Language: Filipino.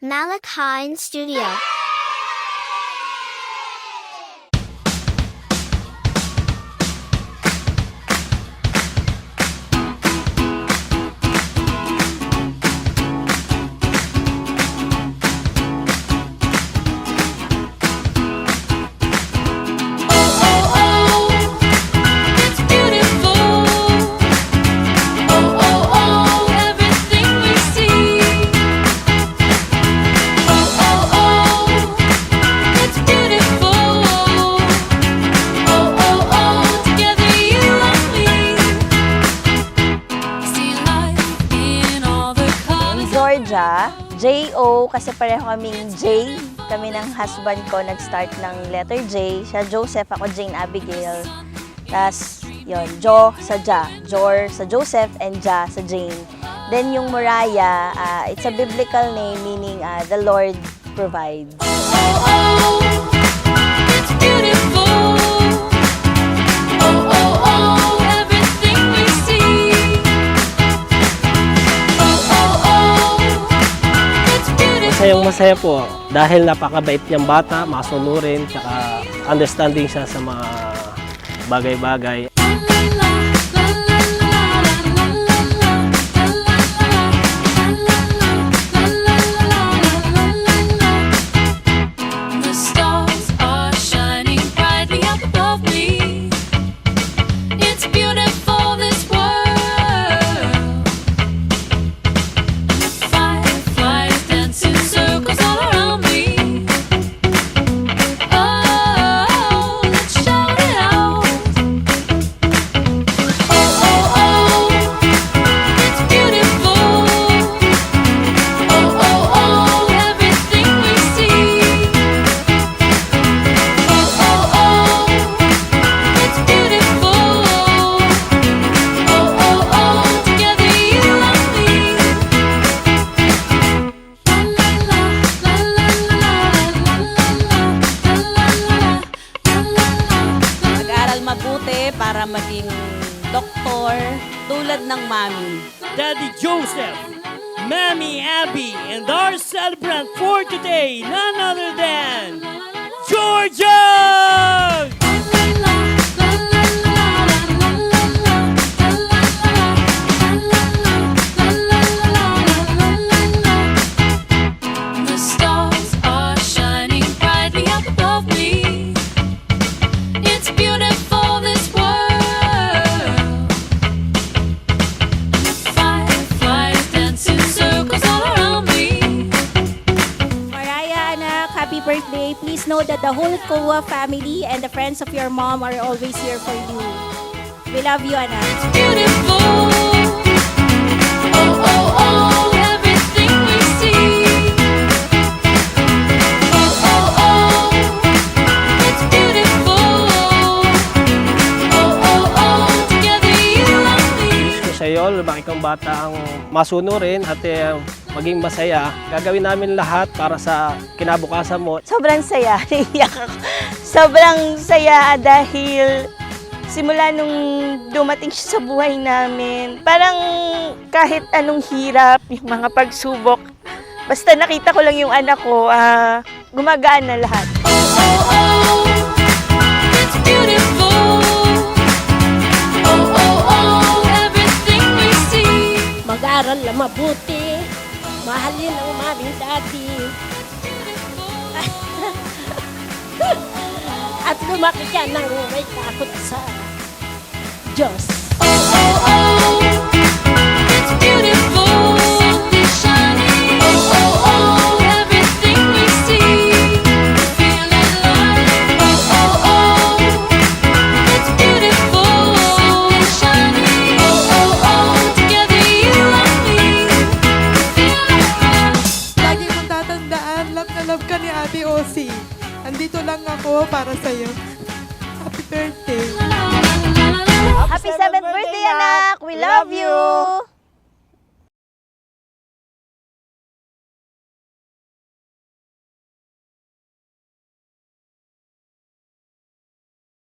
Malakine Studio. Georgia, J-O, kasi pareho kaming J. Kami ng husband ko nag-start ng letter J. Siya Joseph, ako Jane Abigail. Tapos, yun, Jo sa Ja. Jor sa Joseph and Ja sa Jane. Then yung Moriah, it's a biblical name meaning the Lord provides. It's beautiful. Everything we see. It's beautiful. Masaya po dahil napakabait niyang bata, masunurin, tsaka understanding siya sa mga bagay-bagay. The stars are shining brightly up above me. It's beautiful, this world. Fireflies dance in circles all around me. Oh, let's shout it out. It's beautiful. Everything we see. It's beautiful. Together you and me. Mag-aral mabuti para maging doktor tulad ng mami. Daddy Joseph, Mommy Abby, and our celebrant for today, none other than Georgia! The stars are shining brightly up above me. It's beautiful, this world. Fireflies dance in circles all around me. Mariah, anak, happy birthday. Please know that the whole Kowa family and the friends of your mom are always here for you. We love you, anak. Beautiful. Everything we see. It's beautiful. Together you and me. Wish ko sa iyo, lumaki kang bata ang masunurin at maging masaya. Gagawin namin lahat para sa kinabukasan mo. Sobrang saya, naiyak ako. Sobrang saya dahil simula nung dumating siya sa buhay namin, parang kahit anong hirap, yung mga pagsubok, basta nakita ko lang yung anak ko, gumagaan na lahat. It's beautiful. Everything we see. Mag-aral na mabuti. Mahalin ang maming daddy. At lumaki ka nang may takot sa Diyos. It's beautiful. Sun is shining. Everything we see. Feel alive. It's beautiful. Sun is shining. Together you and me. Feel alive. Lagi mong tatandaan, love na love ka ni Ate Osi. Andito lang ako para sa'yo. Happy birthday! Happy 7th birthday, anak! We love you!